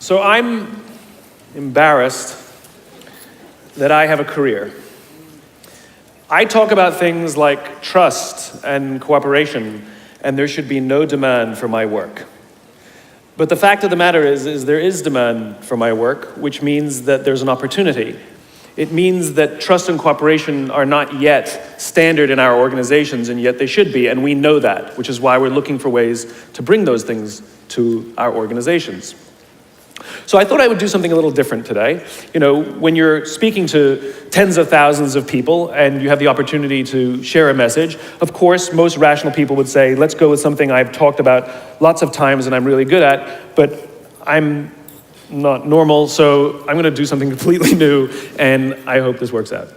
So I'm embarrassed that I have a career. I talk about things like trust and cooperation, and there should be no demand for my work. But the fact of the matter is there is demand for my work, which means that there's an opportunity. It means that trust and cooperation are not yet standard in our organizations, and yet they should be, and we know that, which is why we're looking for ways to bring those things to our organizations. So I thought I would do something a little different today. You know, when you're speaking to tens of thousands of people and you have the opportunity to share a message, of course, most rational people would say, let's go with something I've talked about lots of times and I'm really good at, but I'm not normal, so I'm going to do something completely new, and I hope this works out.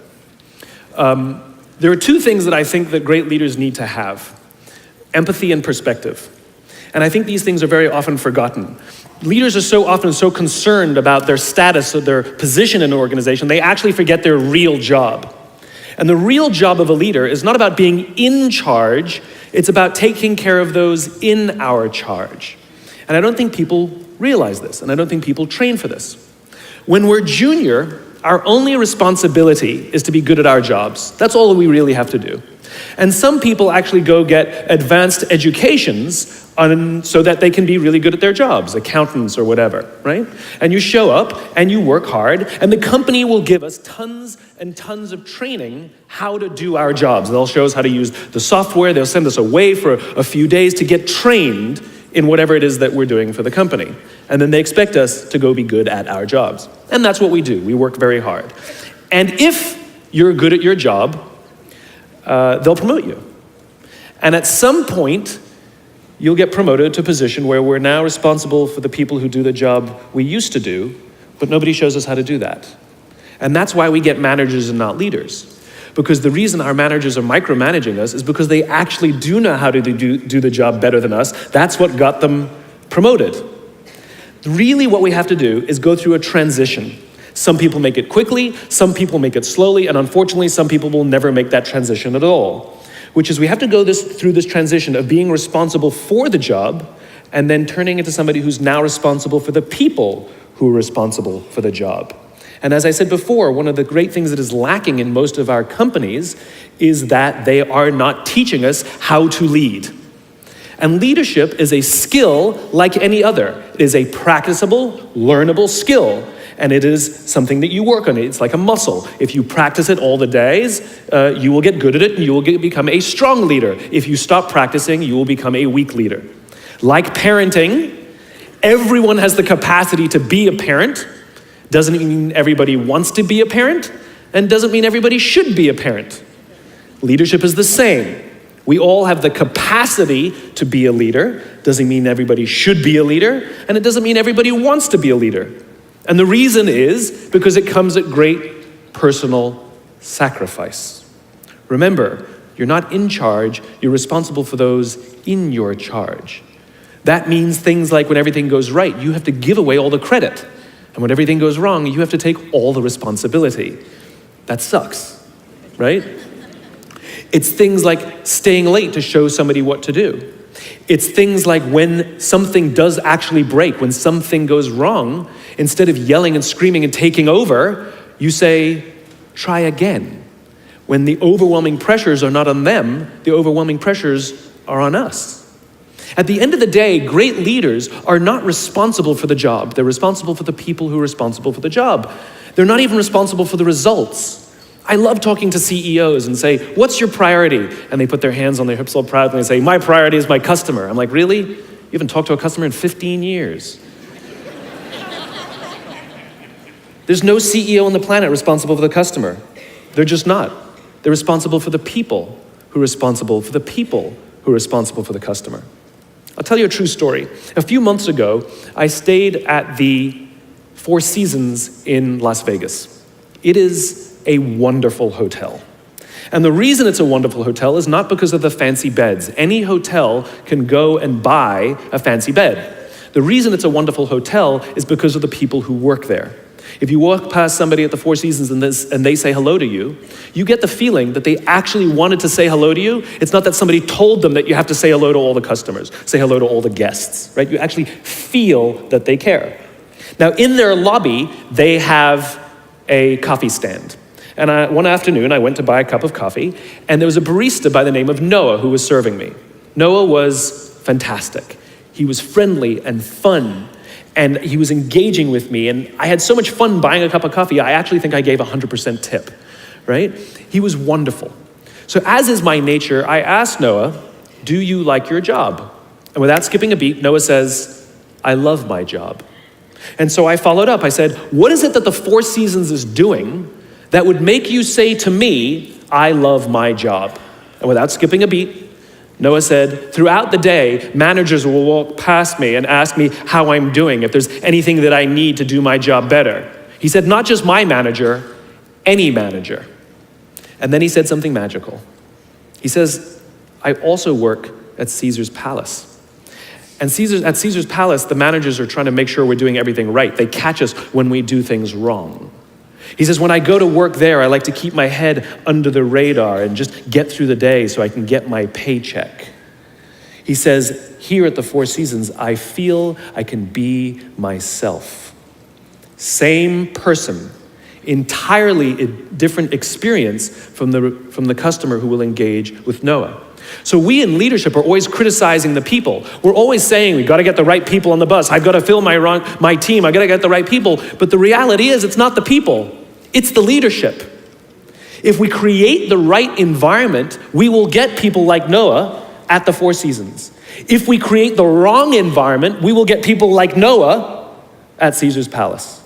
There are two things that I think that great leaders need to have: empathy and perspective. And I think these things are very often forgotten. Leaders are so often so concerned about their status or their position in an organization, they actually forget their real job. And the real job of a leader is not about being in charge, it's about taking care of those in our charge. And I don't think people realize this, and I don't think people train for this. When we're junior, our only responsibility is to be good at our jobs. That's all we really have to do. And some people actually go get advanced educations so that they can be really good at their jobs, accountants or whatever, right? And you show up and you work hard, and the company will give us tons and tons of training how to do our jobs. They'll show us how to use the software. They'll send us away for a few days to get trained in whatever it is that we're doing for the company. And then they expect us to go be good at our jobs. And that's what we do. We work very hard. And if you're good at your job, they'll promote you. And at some point, you'll get promoted to a position where we're now responsible for the people who do the job we used to do, but nobody shows us how to do that. And that's why we get managers and not leaders. Because the reason our managers are micromanaging us is because they actually do know how to do the job better than us. That's what got them promoted. Really what we have to do is go through a transition. Some people make it quickly, some people make it slowly, and unfortunately some people will never make that transition at all. Which is we have to go through this transition of being responsible for the job and then turning into somebody who's now responsible for the people who are responsible for the job. And as I said before, one of the great things that is lacking in most of our companies is that they are not teaching us how to lead. And leadership is a skill like any other. It is a practicable, learnable skill. And it is something that you work on. It's like a muscle. If you practice it all the days, you will get good at it and you will become a strong leader. If you stop practicing, you will become a weak leader. Like parenting, everyone has the capacity to be a parent. Doesn't mean everybody wants to be a parent, and doesn't mean everybody should be a parent. Leadership is the same. We all have the capacity to be a leader. Doesn't mean everybody should be a leader, and it doesn't mean everybody wants to be a leader. And the reason is because it comes at great personal sacrifice. Remember, you're not in charge, you're responsible for those in your charge. That means things like when everything goes right, you have to give away all the credit. And when everything goes wrong, you have to take all the responsibility. That sucks, right? It's things like staying late to show somebody what to do. It's things like when something does actually break, when something goes wrong, instead of yelling and screaming and taking over, you say, try again. When the overwhelming pressures are not on them, the overwhelming pressures are on us. At the end of the day, great leaders are not responsible for the job. They're responsible for the people who are responsible for the job. They're not even responsible for the results. I love talking to CEOs and say, what's your priority? And they put their hands on their hips all proudly and say, my priority is my customer. I'm like, really? You haven't talked to a customer in 15 years. There's no CEO on the planet responsible for the customer. They're just not. They're responsible for the people who are responsible for the people who are responsible for the customer. I'll tell you a true story. A few months ago, I stayed at the Four Seasons in Las Vegas. It is a wonderful hotel. And the reason it's a wonderful hotel is not because of the fancy beds. Any hotel can go and buy a fancy bed. The reason it's a wonderful hotel is because of the people who work there. If you walk past somebody at the Four Seasons and they say hello to you, you get the feeling that they actually wanted to say hello to you. It's not that somebody told them that you have to say hello to all the customers, say hello to all the guests, right? You actually feel that they care. Now, in their lobby, they have a coffee stand. And one afternoon, I went to buy a cup of coffee, and there was a barista by the name of Noah who was serving me. Noah was fantastic. He was friendly and fun, and he was engaging with me, and I had so much fun buying a cup of coffee, I actually think I gave 100% tip, right? He was wonderful. So as is my nature, I asked Noah, do you like your job? And without skipping a beat, Noah says, I love my job. And so I followed up. I said, what is it that the Four Seasons is doing that would make you say to me, I love my job? And without skipping a beat, Noah said, throughout the day, managers will walk past me and ask me how I'm doing, if there's anything that I need to do my job better. He said, not just my manager, any manager. And then he said something magical. He says, I also work at Caesar's palace. And at Caesar's palace, the managers are trying to make sure we're doing everything right. They catch us when we do things wrong. He says, when I go to work there, I like to keep my head under the radar and just get through the day so I can get my paycheck. He says, here at the Four Seasons, I feel I can be myself. Same person, entirely a different experience from the customer who will engage with Noah. So we in leadership are always criticizing the people. We're always saying, we got to get the right people on the bus. I've got to fill my team. I got to get the right people. But the reality is, it's not the people. It's the leadership. If we create the right environment, we will get people like Noah at the Four Seasons. If we create the wrong environment, we will get people like Noah at Caesar's palace.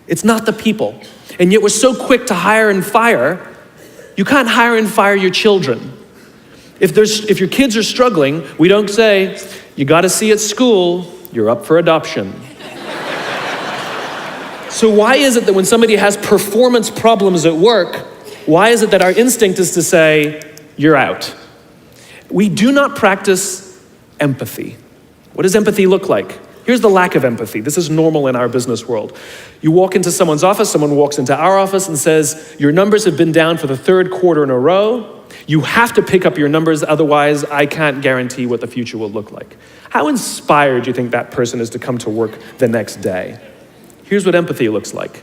It's not the people. And yet we're so quick to hire and fire. You can't hire and fire your children. If your kids are struggling, we don't say, you got to see at school, you're up for adoption. So why is it that when somebody has performance problems at work, why is it that our instinct is to say, you're out? We do not practice empathy. What does empathy look like? Here's the lack of empathy. This is normal in our business world. You walk into someone's office, someone walks into our office and says, your numbers have been down for the third quarter in a row. You have to pick up your numbers, otherwise I can't guarantee what the future will look like. How inspired do you think that person is to come to work the next day? Here's what empathy looks like.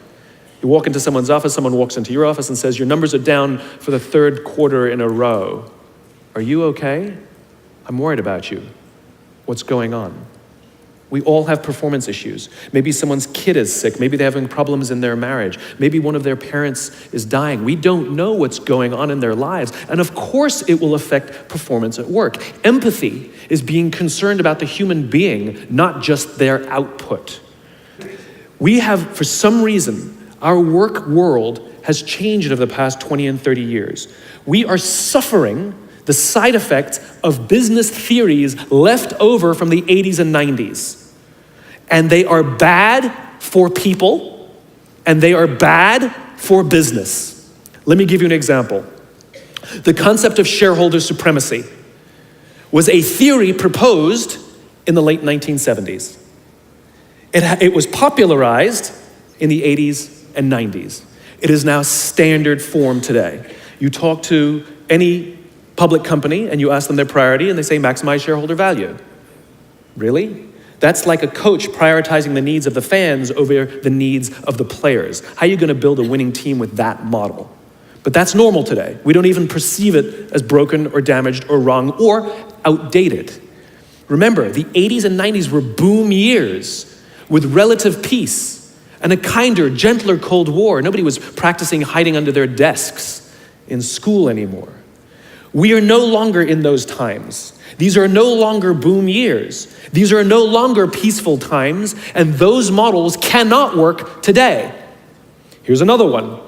You walk into someone's office, someone walks into your office and says, your numbers are down for the third quarter in a row. Are you okay? I'm worried about you. What's going on? We all have performance issues. Maybe someone's kid is sick. Maybe they're having problems in their marriage. Maybe one of their parents is dying. We don't know what's going on in their lives. And of course it will affect performance at work. Empathy is being concerned about the human being, not just their output. We have, for some reason, our work world has changed over the past 20 and 30 years. We are suffering the side effects of business theories left over from the 80s and 90s. And they are bad for people, and they are bad for business. Let me give you an example. The concept of shareholder supremacy was a theory proposed in the late 1970s. It was popularized in the 80s and 90s. It is now standard form today. You talk to any public company and you ask them their priority and they say maximize shareholder value. Really? That's like a coach prioritizing the needs of the fans over the needs of the players. How are you going to build a winning team with that model? But that's normal today. We don't even perceive it as broken or damaged or wrong or outdated. Remember, the 80s and 90s were boom years with relative peace and a kinder, gentler Cold War. Nobody was practicing hiding under their desks in school anymore. We are no longer in those times. These are no longer boom years. These are no longer peaceful times, and those models cannot work today. Here's another one.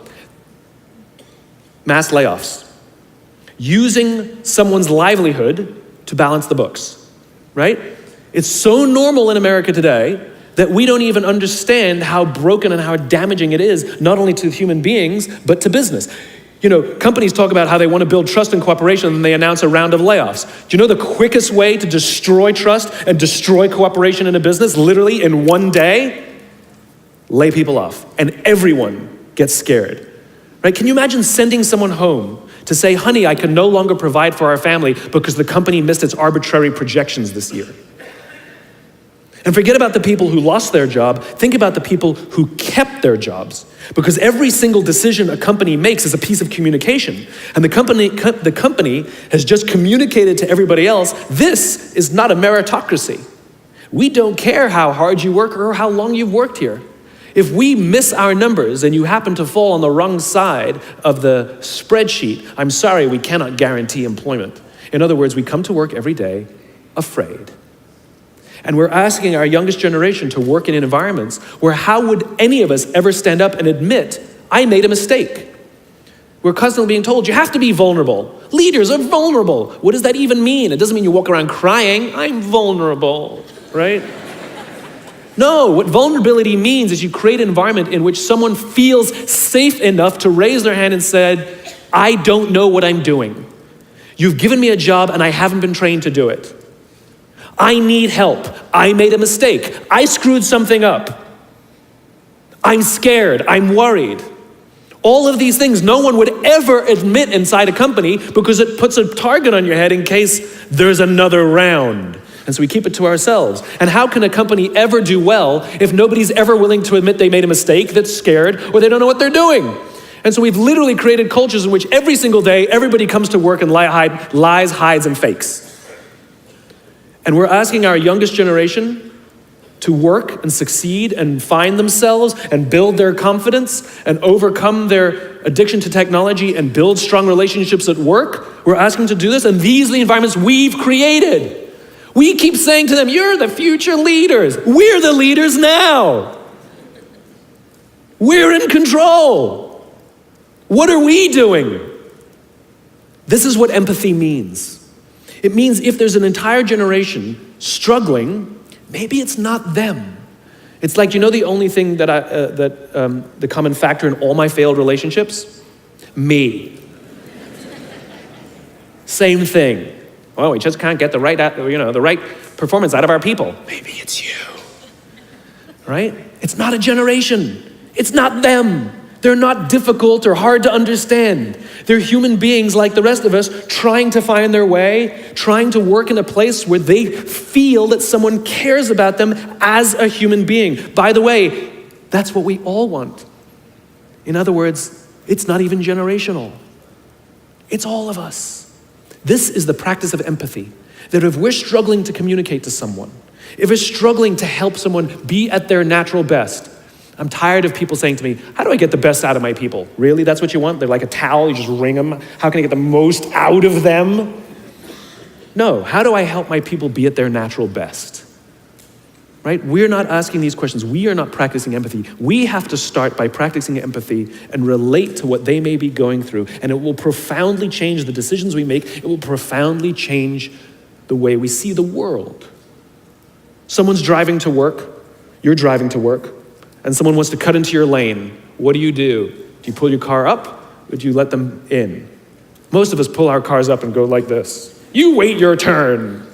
Mass layoffs. Using someone's livelihood to balance the books, right? It's so normal in America today that we don't even understand how broken and how damaging it is, not only to human beings, but to business. You know, companies talk about how they want to build trust and cooperation and they announce a round of layoffs. Do you know the quickest way to destroy trust and destroy cooperation in a business, literally in one day? Lay people off, and everyone gets scared, right? Can you imagine sending someone home to say, honey, I can no longer provide for our family because the company missed its arbitrary projections this year? And forget about the people who lost their job. Think about the people who kept their jobs. Because every single decision a company makes is a piece of communication. And the company has just communicated to everybody else, this is not a meritocracy. We don't care how hard you work or how long you've worked here. If we miss our numbers and you happen to fall on the wrong side of the spreadsheet, I'm sorry, we cannot guarantee employment. In other words, we come to work every day afraid. And we're asking our youngest generation to work in environments where how would any of us ever stand up and admit, I made a mistake? We're constantly being told, you have to be vulnerable. Leaders are vulnerable. What does that even mean? It doesn't mean you walk around crying, I'm vulnerable, right? No, what vulnerability means is you create an environment in which someone feels safe enough to raise their hand and said, I don't know what I'm doing. You've given me a job and I haven't been trained to do it. I need help. I made a mistake. I screwed something up. I'm scared. I'm worried. All of these things no one would ever admit inside a company because it puts a target on your head in case there's another round. And so we keep it to ourselves. And how can a company ever do well if nobody's ever willing to admit they made a mistake, that's scared, or they don't know what they're doing? And so we've literally created cultures in which every single day everybody comes to work and lies, hides, and fakes. And we're asking our youngest generation to work and succeed and find themselves and build their confidence and overcome their addiction to technology and build strong relationships at work. We're asking them to do this, and these are the environments we've created. We keep saying to them, you're the future leaders. We're the leaders now. We're in control. What are we doing? This is what empathy means. It means if there's an entire generation struggling, maybe it's not them. It's like, the only thing that the common factor in all my failed relationships? Me. Same thing. Oh, we just can't get the right performance out of our people. Maybe it's you, right? It's not a generation. It's not them. They're not difficult or hard to understand. They're human beings like the rest of us, trying to find their way, trying to work in a place where they feel that someone cares about them as a human being. By the way, that's what we all want. In other words, it's not even generational. It's all of us. This is the practice of empathy, that if we're struggling to communicate to someone, if we're struggling to help someone be at their natural best, I'm tired of people saying to me, how do I get the best out of my people? Really, that's what you want? They're like a towel, you just wring them. How can I get the most out of them? No, how do I help my people be at their natural best? Right? We're not asking these questions. We are not practicing empathy. We have to start by practicing empathy and relate to what they may be going through. And it will profoundly change the decisions we make. It will profoundly change the way we see the world. Someone's driving to work. You're driving to work. And someone wants to cut into your lane. What do? Do you pull your car up or do you let them in? Most of us pull our cars up and go like this. You wait your turn.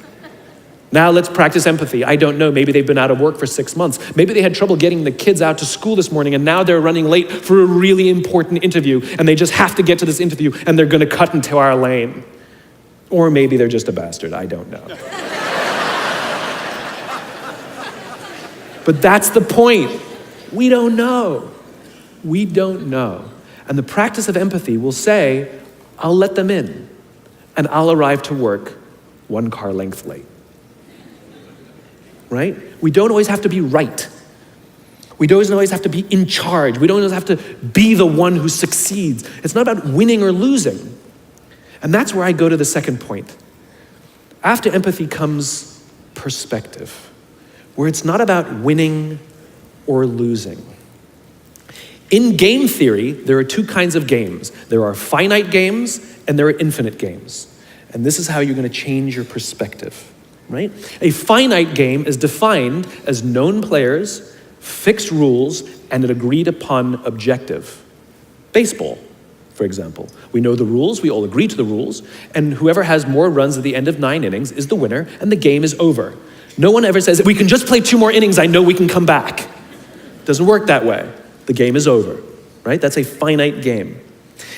Now let's practice empathy. I don't know, maybe they've been out of work for 6 months. Maybe they had trouble getting the kids out to school this morning and now they're running late for a really important interview and they just have to get to this interview and they're gonna cut into our lane. Or maybe they're just a bastard, I don't know. But that's the point. We don't know. We don't know. And the practice of empathy will say, I'll let them in and I'll arrive to work 1 car length late. Right? We don't always have to be right. We don't always have to be in charge. We don't always have to be the one who succeeds. It's not about winning or losing. And that's where I go to the second point. After empathy comes perspective, where it's not about winning or losing. In game theory, there are 2 kinds of games. There are finite games and there are infinite games. And this is how you're going to change your perspective. Right? A finite game is defined as known players, fixed rules, and an agreed upon objective. Baseball, for example. We know the rules, we all agree to the rules, and whoever has more runs at the end of 9 innings is the winner, and the game is over. No one ever says, if we can just play 2 more innings, I know we can come back. It doesn't work that way. The game is over, right? That's a finite game.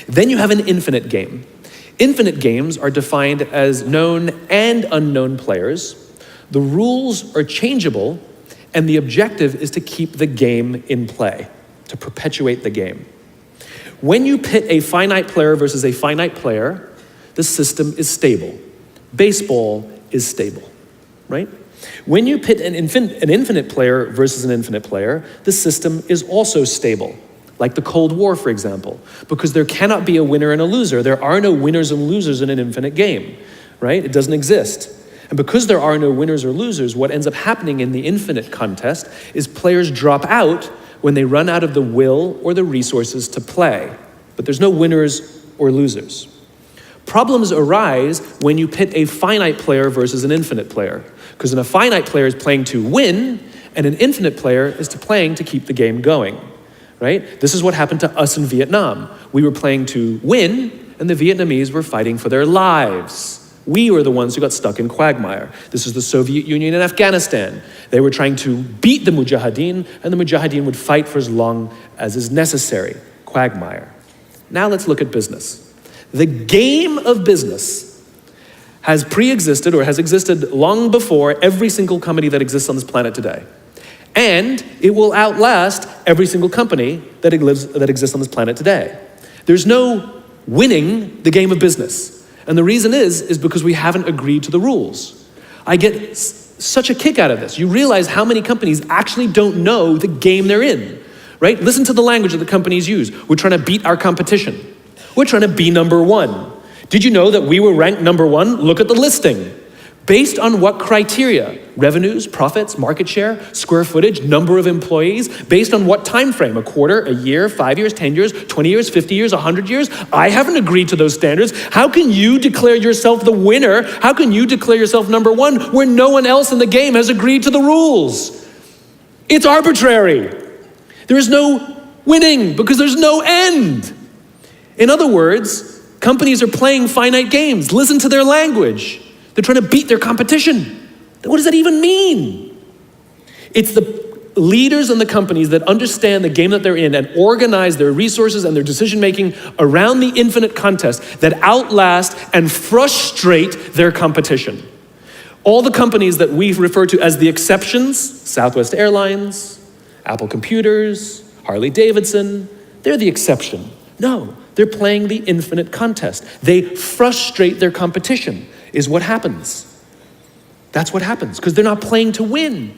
Then you have an infinite game. Infinite games are defined as known and unknown players. The rules are changeable, And the objective is to keep the game in play, to perpetuate the game. When you pit a finite player versus a finite player, the system is stable. Baseball is stable, right? When you pit an infinite player versus an infinite player, the system is also stable. Like the Cold War, for example, because there cannot be a winner and a loser. There are no winners and losers in an infinite game, right? It doesn't exist. And because there are no winners or losers, what ends up happening in the infinite contest is players drop out when they run out of the will or the resources to play. But there's no winners or losers. Problems arise when you pit a finite player versus an infinite player, because a finite player is playing to win, and an infinite player is playing to keep the game going, right? This is what happened to us in Vietnam. We were playing to win, and the Vietnamese were fighting for their lives. We were the ones who got stuck in quagmire. This is the Soviet Union and Afghanistan. They were trying to beat the Mujahideen, and the Mujahideen would fight for as long as is necessary. Quagmire. Now let's look at business. The game of business has pre-existed or has existed long before every single company that exists on this planet today. And it will outlast every single company that exists on this planet today. There's no winning the game of business. And the reason is because we haven't agreed to the rules. I get such a kick out of this. You realize how many companies actually don't know the game they're in, right? Listen to the language that the companies use. We're trying to beat our competition. We're trying to be number one. Did you know that we were ranked number one? Look at the listing. Based on what criteria? Revenues, profits, market share, square footage, number of employees. Based on what time frame? A quarter, a year, 5 years, 10 years, 20 years, 50 years, 100 years? I haven't agreed to those standards. How can you declare yourself the winner? How can you declare yourself number one where no one else in the game has agreed to the rules? It's arbitrary. There is no winning because there's no end. In other words, companies are playing finite games. Listen to their language. They're trying to beat their competition. What does that even mean? It's the leaders and the companies that understand the game that they're in and organize their resources and their decision-making around the infinite contest that outlast and frustrate their competition. All the companies that we refer to as the exceptions, Southwest Airlines, Apple Computers, Harley Davidson, they're the exception. No, they're playing the infinite contest. They frustrate their competition. Is what happens. That's what happens, because they're not playing to win.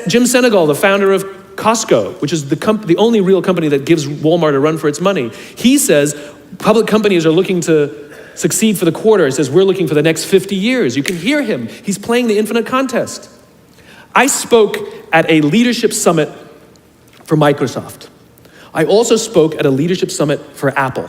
Jim Senegal, the founder of Costco, which is the only real company that gives Walmart a run for its money, he says public companies are looking to succeed for the quarter. He says, we're looking for the next 50 years. You can hear him. He's playing the infinite contest. I spoke at a leadership summit for Microsoft. I also spoke at a leadership summit for Apple.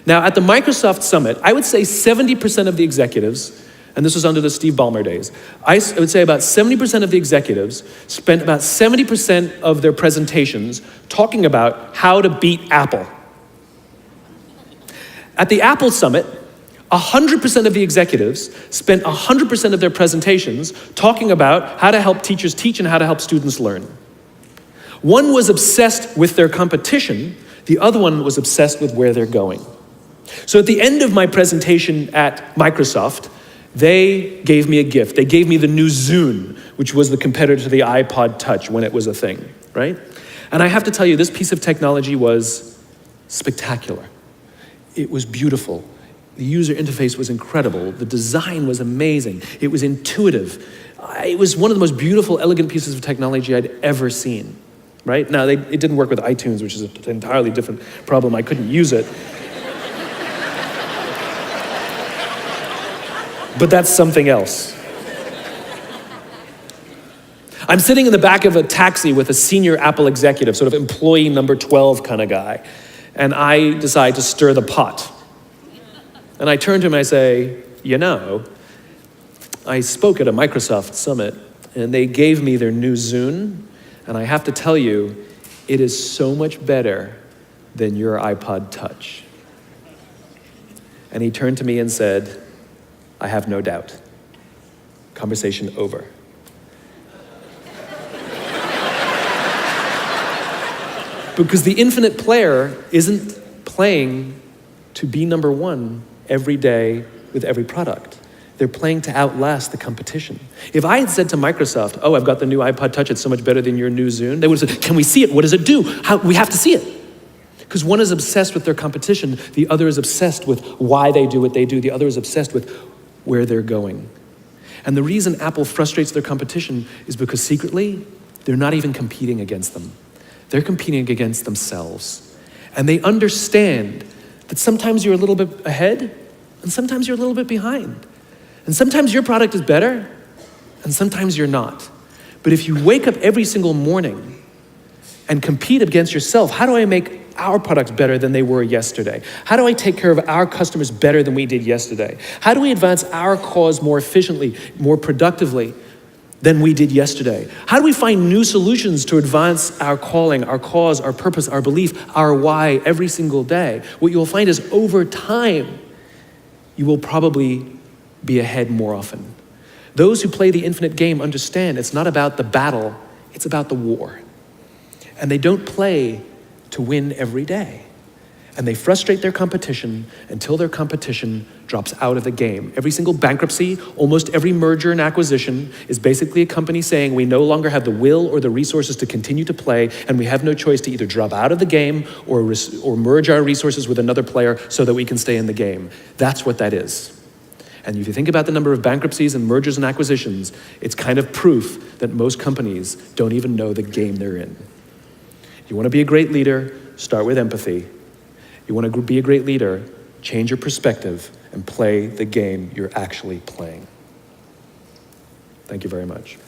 Now, at the Microsoft Summit, I would say 70% of the executives, and this was under the Steve Ballmer days, I would say about 70% of the executives spent about 70% of their presentations talking about how to beat Apple. At the Apple Summit, 100% of the executives spent 100% of their presentations talking about how to help teachers teach and how to help students learn. One was obsessed with their competition, the other one was obsessed with where they're going. So at the end of my presentation at Microsoft, they gave me a gift. They gave me the new Zune, which was the competitor to the iPod Touch when it was a thing, right? And I have to tell you, this piece of technology was spectacular. It was beautiful. The user interface was incredible. The design was amazing. It was intuitive. It was one of the most beautiful, elegant pieces of technology I'd ever seen, right? Now, it didn't work with iTunes, which is an entirely different problem. I couldn't use it. But that's something else. I'm sitting in the back of a taxi with a senior Apple executive, sort of employee number 12 kind of guy, and I decide to stir the pot. And I turn to him and I say, you know, I spoke at a Microsoft summit, and they gave me their new Zune, and I have to tell you, it is so much better than your iPod Touch. And he turned to me and said, I have no doubt. Conversation over. Because the infinite player isn't playing to be number one every day with every product. They're playing to outlast the competition. If I had said to Microsoft, oh, I've got the new iPod Touch, it's so much better than your new Zune, they would have said, can we see it? What does it do? We have to see it. Because one is obsessed with their competition, the other is obsessed with why they do what they do, the other is obsessed with where they're going. And the reason Apple frustrates their competition is because secretly, they're not even competing against them. They're competing against themselves. And they understand that sometimes you're a little bit ahead, and sometimes you're a little bit behind. And sometimes your product is better, and sometimes you're not. But if you wake up every single morning and compete against yourself, how do I make our products better than they were yesterday? How do I take care of our customers better than we did yesterday? How do we advance our cause more efficiently, more productively than we did yesterday? How do we find new solutions to advance our calling, our cause, our purpose, our belief, our why every single day? What you'll find is over time, you will probably be ahead more often. Those who play the infinite game understand it's not about the battle, it's about the war. And they don't play to win every day. And they frustrate their competition until their competition drops out of the game. Every single bankruptcy, almost every merger and acquisition is basically a company saying we no longer have the will or the resources to continue to play, and we have no choice to either drop out of the game or merge our resources with another player so that we can stay in the game. That's what that is. And if you think about the number of bankruptcies and mergers and acquisitions, it's kind of proof that most companies don't even know the game they're in. You want to be a great leader, start with empathy. You want to be a great leader, change your perspective and play the game you're actually playing. Thank you very much.